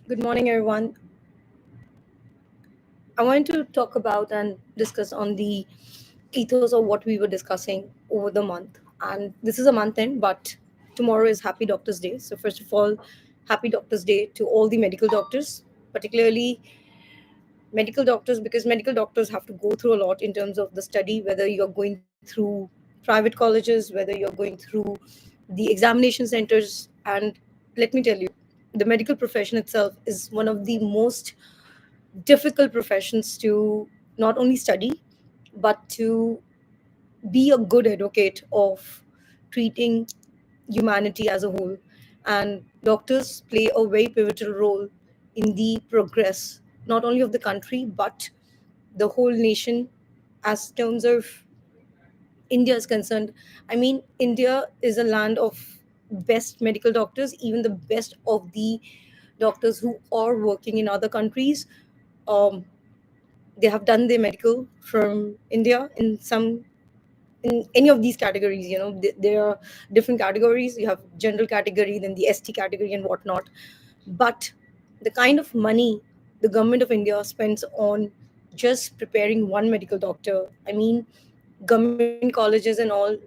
Good morning, everyone. I wanted to talk about and discuss on the ethos of what we were discussing over the month. And this is a month end, but tomorrow is Happy Doctors Day. So, first of all, Happy Doctors Day to all the medical doctors, particularly medical doctors, because medical doctors have to go through a lot in terms of the study, whether you're going through private colleges, whether you're going through the examination centers. And let me tell you, the medical profession itself is one of the most difficult professions to not only study but to be a good advocate of treating humanity as a whole. And doctors play a very pivotal role in the progress not only of the country but the whole nation as terms of India is concerned. I mean, India is a land of best medical doctors, even the best of the doctors who are working in other countries. um, they have done their medical from India in any of these categories. There are different categories. You have general category, then the ST category, and whatnot. But the kind of money the government of India spends on just preparing one medical doctor, I mean, government colleges and all.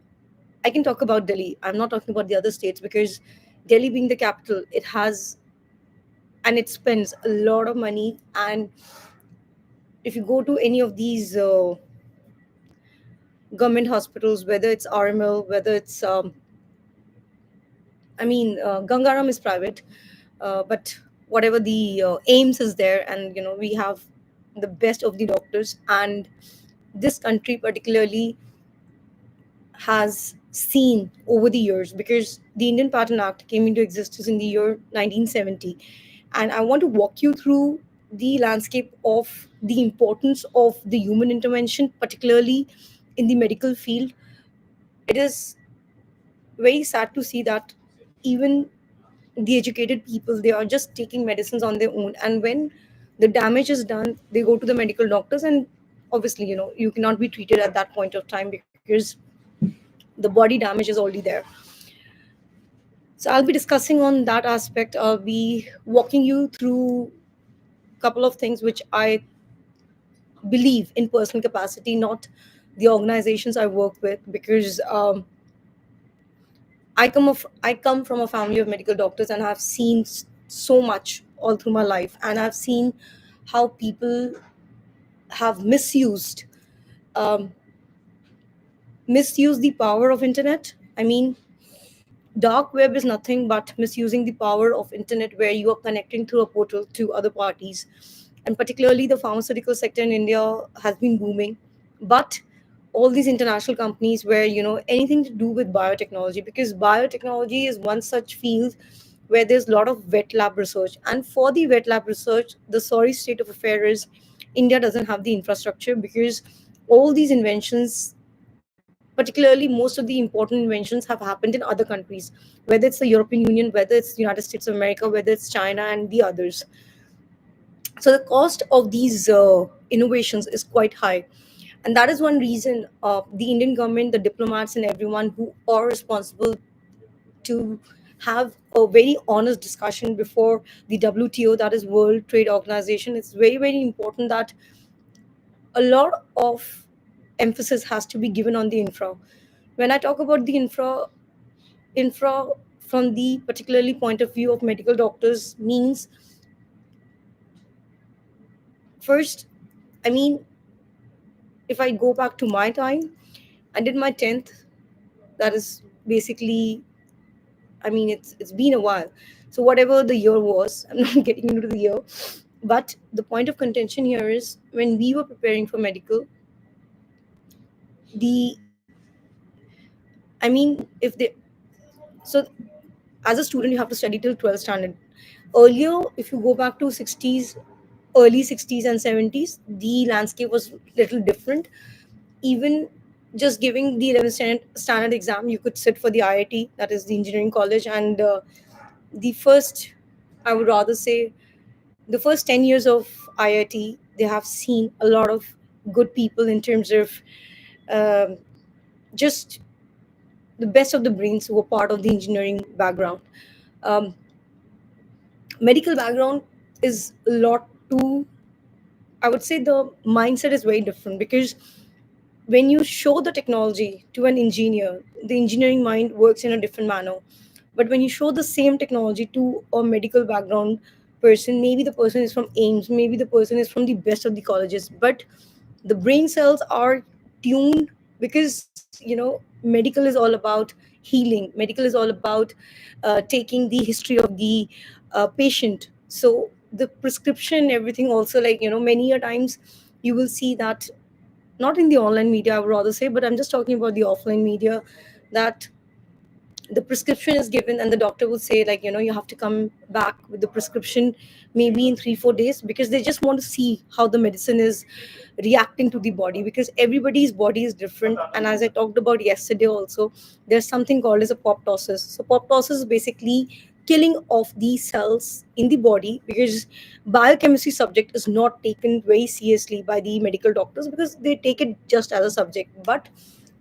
I can talk about Delhi. I'm not talking about the other states because Delhi being the capital, it has and it spends a lot of money. And if you go to any of these government hospitals, whether it's RML, whether it's, Gangaram is private, but whatever the aims is there, and we have the best of the doctors. And this country particularly has seen over the years, because the Indian Patent Act came into existence in the year 1970. And I want to walk you through the landscape of the importance of the human intervention, particularly in the medical field. It is very sad to see that even the educated people, they are just taking medicines on their own, and when the damage is done, they go to the medical doctors. And obviously, you cannot be treated at that point of time because the body damage is already there. So I'll be discussing on that aspect. I'll be walking you through a couple of things which I believe in personal capacity, not the organizations I work with, because I come from a family of medical doctors, and I've seen so much all through my life, and I've seen how people have um, misused the power of internet. I mean, dark web is nothing but misusing the power of internet, where you are connecting through a portal to other parties. And particularly the pharmaceutical sector in India has been booming. But all these international companies, where anything to do with biotechnology, because biotechnology is one such field where there's a lot of wet lab research. And for the wet lab research, the sorry state of affair is India doesn't have the infrastructure, because all these inventions, particularly most of the important inventions, have happened in other countries, whether it's the European Union, whether it's the United States of America, whether it's China and the others. So the cost of these innovations is quite high. And that is one reason the Indian government, the diplomats, and everyone who are responsible to have a very honest discussion before the WTO, that is World Trade Organization. It's very, very important that a lot of emphasis has to be given on the infra. When I talk about the infra from the particularly point of view of medical doctors means, first, I mean, if I go back to my time, I did my 10th. That is basically, I mean, it's been a while. So whatever the year was, I'm not getting into the year. But the point of contention here is, when we were preparing for medical, the I mean, if they so as a student you have to study till 12th standard. Earlier, if you go back to 60s, early 60s and 70s, the landscape was little different. Even just giving the 11th standard exam, you could sit for the IIT, that is the engineering college. And the first, I would rather say, the first 10 years of IIT, they have seen a lot of good people in terms of um, just the best of the brains who were part of the engineering background. um, Medical background, is a lot too, I would say the mindset is very different, because when you show the technology to an engineer, the engineering mind works in a different manner. But when you show the same technology to a medical background person, maybe the person is from AIMS, maybe the person is from the best of the colleges, but the brain cells are tuned, because medical is all about healing, medical is all about taking the history of the patient. So the prescription, everything also, like many a times you will see that, not in the online media I would rather say, but I'm just talking about the offline media, that the prescription is given and the doctor will say, like you have to come back with the prescription maybe in 3 4 days, because they just want to see how the medicine is reacting to the body, because everybody's body is different. And as I talked about yesterday also, there's something called as a apoptosis. So apoptosis is basically killing of these cells in the body, because biochemistry subject is not taken very seriously by the medical doctors, because they take it just as a subject. But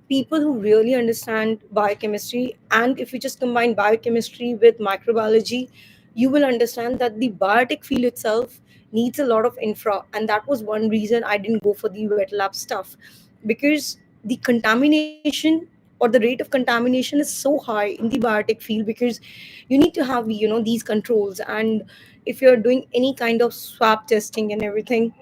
people who really understand biochemistry, and if you just combine biochemistry with microbiology, you will understand that the biotech field itself needs a lot of infra. And that was one reason I didn't go for the wet lab stuff, because the contamination, or the rate of contamination, is so high in the biotech field, because you need to have these controls. And if you're doing any kind of swab testing and everything,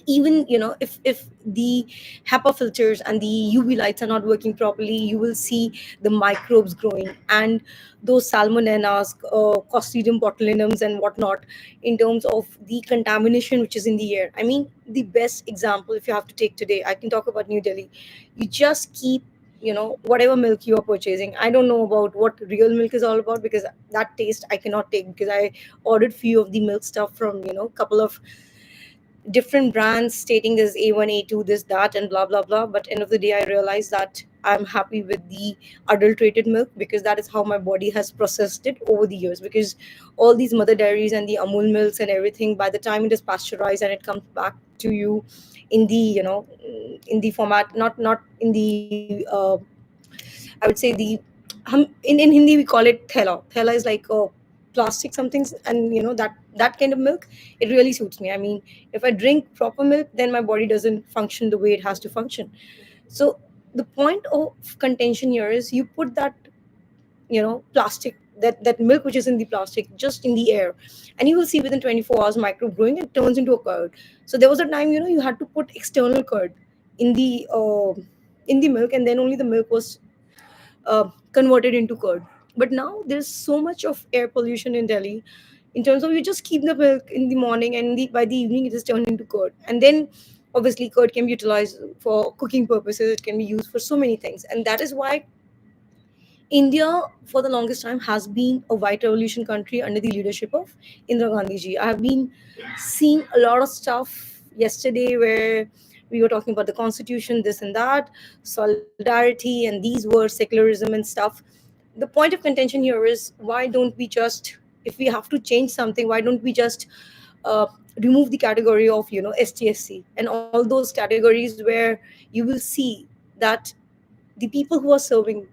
even if the HEPA filters and the UV lights are not working properly, you will see the microbes growing, and those salmonellas, clostridium botulinums and whatnot, in terms of the contamination which is in the air. I mean, the best example, if you have to take today, I can talk about New Delhi. You just keep whatever milk you are purchasing. I don't know about what real milk is all about, because that taste I cannot take, because I ordered few of the milk stuff from couple of different brands stating this A1, A2, this, that, and blah, blah, blah. But end of the day, I realized that I'm happy with the adulterated milk, because that is how my body has processed it over the years. Because all these mother dairies and the Amul milks and everything, by the time it is pasteurized and it comes back to you in the, in the format, not in the, I would say the, in Hindi we call it thela. Thela is like a plastic something, and that kind of milk, it really suits me. I mean, if I drink proper milk, then my body doesn't function the way it has to function. So the point of contention here is, you put that plastic, that milk which is in the plastic, just in the air, and you will see within 24 hours microbe growing, it turns into a curd. So there was a time you had to put external curd in the milk, and then only the milk was converted into curd. But now there's so much of air pollution in Delhi, in terms of, you just keep the milk in the morning, and by the evening it is turned into curd. And then obviously curd can be utilized for cooking purposes, it can be used for so many things. And that is why India, for the longest time, has been a white revolution country under the leadership of Indira Gandhi ji. I have been seeing a lot of stuff yesterday where we were talking about the constitution, this and that, solidarity, and these words, secularism and stuff. The point of contention here is, why don't we just, if we have to change something, why don't we just uh, remove the category of STSC and all those categories where you will see that the people who are serving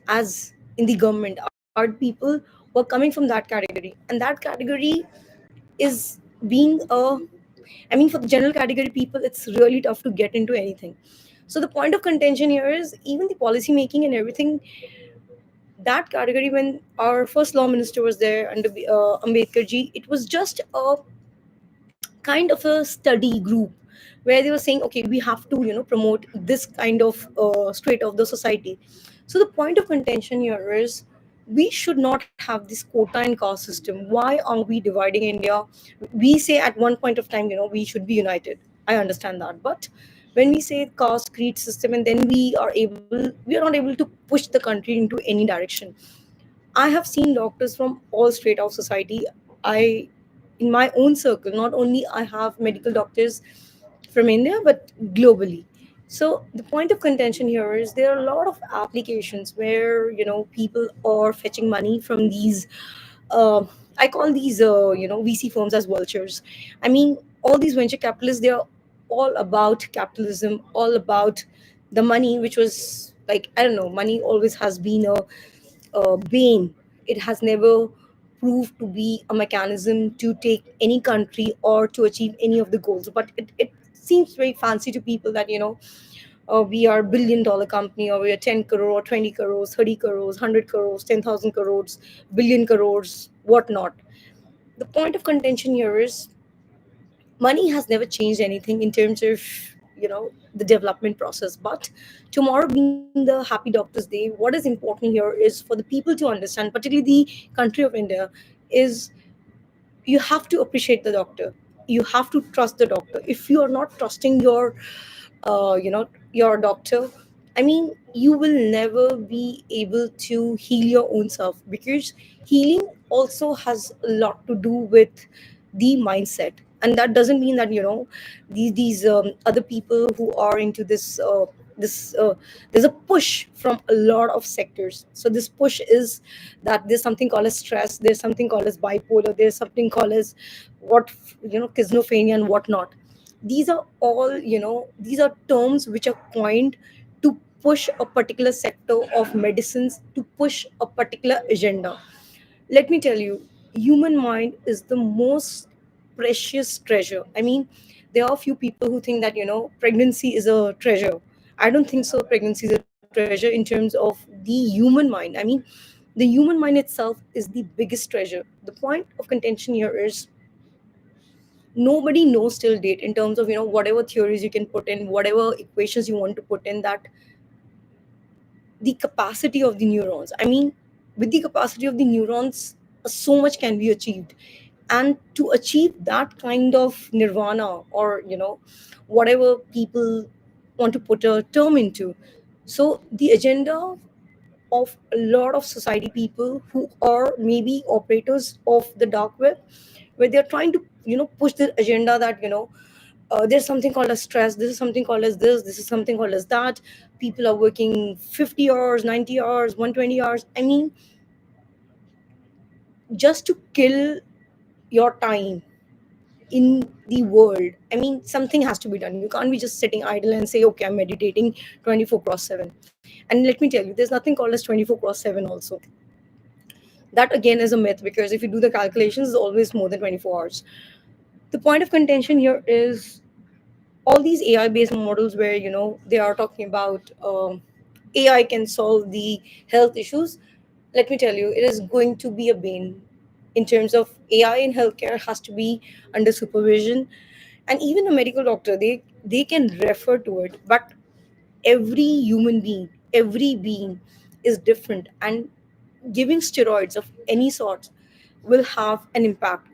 as in the government are the people who are coming from that category, and that category is being a, I mean, for the general category people, it's really tough to get into anything. So the point of contention here is, even the policy making and everything, that category, when our first law minister was there under Ambedkar ji, it was just a kind of a study group where they were saying, okay, we have to promote this kind of state of the society. So the point of contention here is, we should not have this quota and caste system. Why are we dividing India? We say at one point of time, we should be united. I understand that, but when we say caste creed system, and then we are not able to push the country into any direction. I have seen doctors from all straight of society. I, in my own circle, not only I have medical doctors from India, but globally. So the point of contention here is, there are a lot of applications where people are fetching money from these. Uh, I call these VC firms as vultures. I mean, all these venture capitalists, they are all about capitalism, all about the money, which was like, I don't know, money always has been a bane. It has never prove to be a mechanism to take any country or to achieve any of the goals. But it seems very fancy to people that, we are $1 billion company, or we are 10 crore or 20 crores, 30 crores, 100 crores, 10,000 crores, billion crores, whatnot. The point of contention here is money has never changed anything in terms of, the development process. But tomorrow being the happy doctors day, what is important here is for the people to understand, particularly the country of India, is you have to appreciate the doctor, you have to trust the doctor. If you are not trusting your your doctor, I mean, you will never be able to heal your own self, because healing also has a lot to do with the mindset. And that doesn't mean that, these other people who are into this there's a push from a lot of sectors. So this push is that there's something called as stress, there's something called as bipolar, there's something called as what, schizophrenia and whatnot. These are all, these are terms which are coined to push a particular sector of medicines, to push a particular agenda. Let me tell you, human mind is the most precious treasure. I mean, there are a few people who think that, pregnancy is a treasure. I don't think so. Pregnancy is a treasure in terms of the human mind. I mean, the human mind itself is the biggest treasure. The point of contention here is nobody knows till date, in terms of, whatever theories you can put in, whatever equations you want to put in, that the capacity of the neurons, I mean, with the capacity of the neurons, so much can be achieved. And to achieve that kind of nirvana, or, whatever people want to put a term into, so the agenda of a lot of society people who are maybe operators of the dark web, where they're trying to, push the agenda that, there's something called as stress, this is something called as this is something called as that. People are working 50 hours, 90 hours, 120 hours. I mean, just to kill your time in the world. I mean, something has to be done. You can't be just sitting idle and say, okay, I'm meditating 24 cross 7. And let me tell you, there's nothing called as 24 cross 7 also. That again is a myth, because if you do the calculations, it's always more than 24 hours. The point of contention here is all these AI based models where, they are talking about AI can solve the health issues. Let me tell you, it is going to be a bane. In terms of AI in healthcare, has to be under supervision, and even a medical doctor, they can refer to it. But every human being, every being is different, and giving steroids of any sort will have an impact.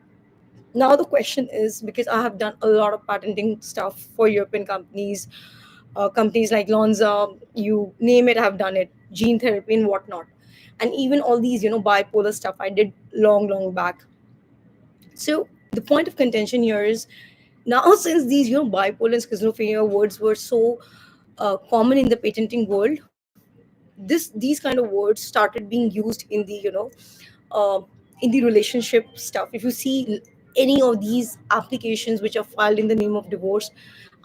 Now the question is, because I have done a lot of patenting stuff for European companies, companies like Lonza, you name it, I have done it, gene therapy and whatnot, and even all these, bipolar stuff I did long, long back. So the point of contention here is, now since these, bipolar and schizophrenia words were so common in the patenting world, these kind of words started being used in the, uh, in the relationship stuff. If you see any of these applications which are filed in the name of divorce,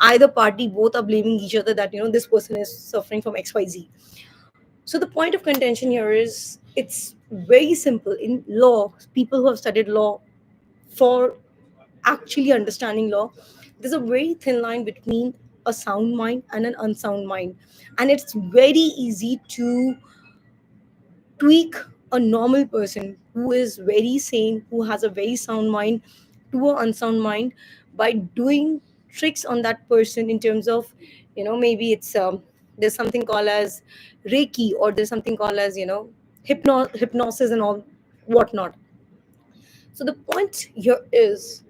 either party, both are blaming each other that, this person is suffering from XYZ. So the point of contention here is, it's very simple. In law, people who have studied law, for actually understanding law, there's a very thin line between a sound mind and an unsound mind. And it's very easy to tweak a normal person who is very sane, who has a very sound mind, to an unsound mind, by doing tricks on that person in terms of, maybe it's there's something called as Reiki, or there's something called as, hypnosis and all whatnot. So the point here is,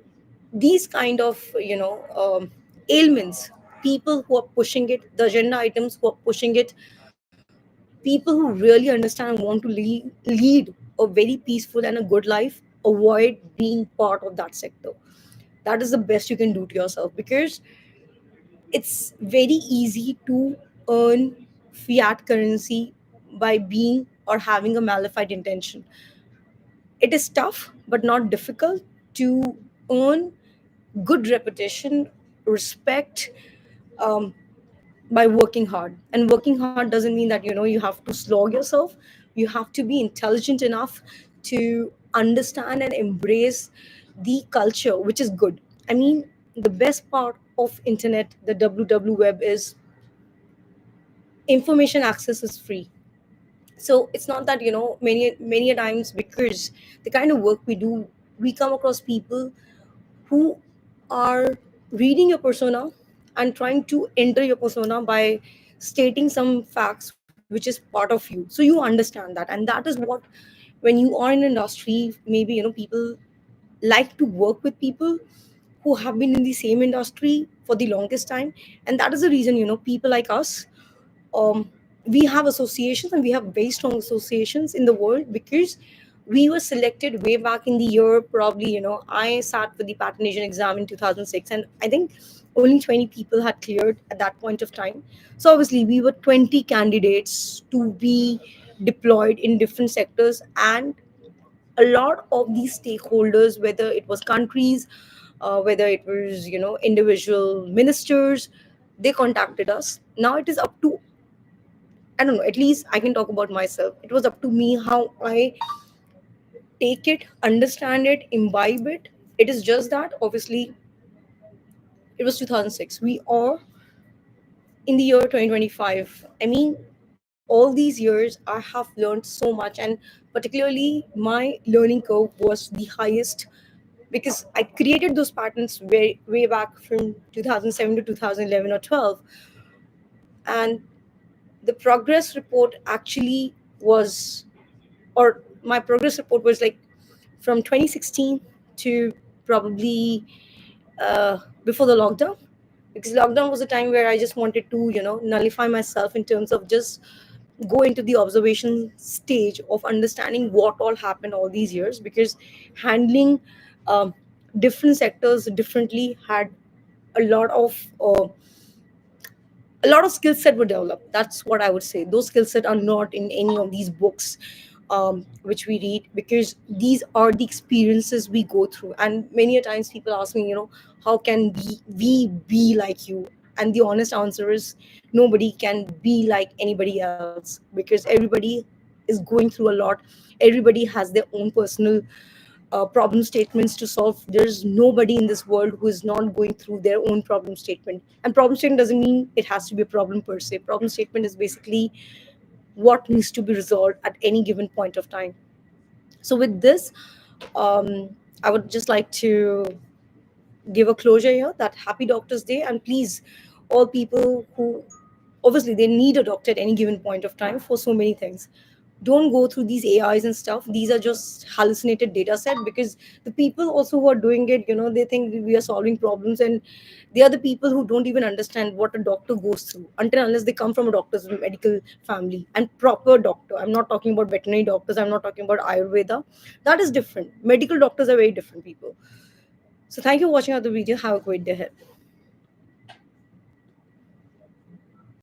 these kind of, ailments, people who are pushing it, the agenda items who are pushing it, people who really understand and want to lead a very peaceful and a good life, avoid being part of that sector. That is the best you can do to yourself, because it's very easy to earn fiat currency by being or having a malified intention. It is tough but not difficult to earn good reputation, respect, um, by working hard. And working hard doesn't mean that, you have to slog yourself. You have to be intelligent enough to understand and embrace the culture, which is good. I mean, the best part of internet, the www web, is information access is free. So it's not that, many a times, because the kind of work we do, we come across people who are reading your persona and trying to enter your persona by stating some facts which is part of you, so you understand that. And that is what, when you are in an industry, maybe, people like to work with people who have been in the same industry for the longest time. And that is the reason, people like us, um, we have associations, and we have very strong associations in the world, because we were selected way back in the year. Probably, I sat for the patent agent exam in 2006, and I think only 20 people had cleared at that point of time. So obviously we were 20 candidates to be deployed in different sectors. And a lot of these stakeholders, whether it was countries, whether it was, individual ministers, they contacted us. Now it is up to, I don't know, at least I can talk about myself. It was up to me how I take it, understand it, imbibe it. It is just that, obviously, it was 2006. We are in the year 2025. I mean, all these years I have learned so much, and particularly my learning curve was the highest, because I created those patterns way back from 2007 to 2011 or 12. And the progress report actually was, or my progress report was like from 2016 to probably before the lockdown, because lockdown was a time where I just wanted to, nullify myself in terms of just go into the observation stage of understanding what all happened all these years, because handling um, different sectors differently had a lot of skill set were developed. That's what I would say. Those skill set are not in any of these books which we read, because these are the experiences we go through. And many a times people ask me, how can we be like you? And the honest answer is, nobody can be like anybody else, because everybody is going through a lot. Everybody has their own personal problem statements to solve. There's nobody in this world who is not going through their own problem statement. And problem statement doesn't mean it has to be a problem per se. Problem statement is basically what needs to be resolved at any given point of time. So with this, um, I would just like to give a closure here, that happy Doctors Day. And please, all people who, obviously, they need a doctor at any given point of time for so many things, don't go through these AIs and stuff. These are just hallucinated data set, because the people also who are doing it, they think we are solving problems. And they are the people who don't even understand what a doctor goes through, until unless they come from a doctor's medical family and proper doctor. I'm not talking about veterinary doctors, I'm not talking about Ayurveda. That is different. Medical doctors are very different people. So thank you for watching out the video. Have a great day ahead.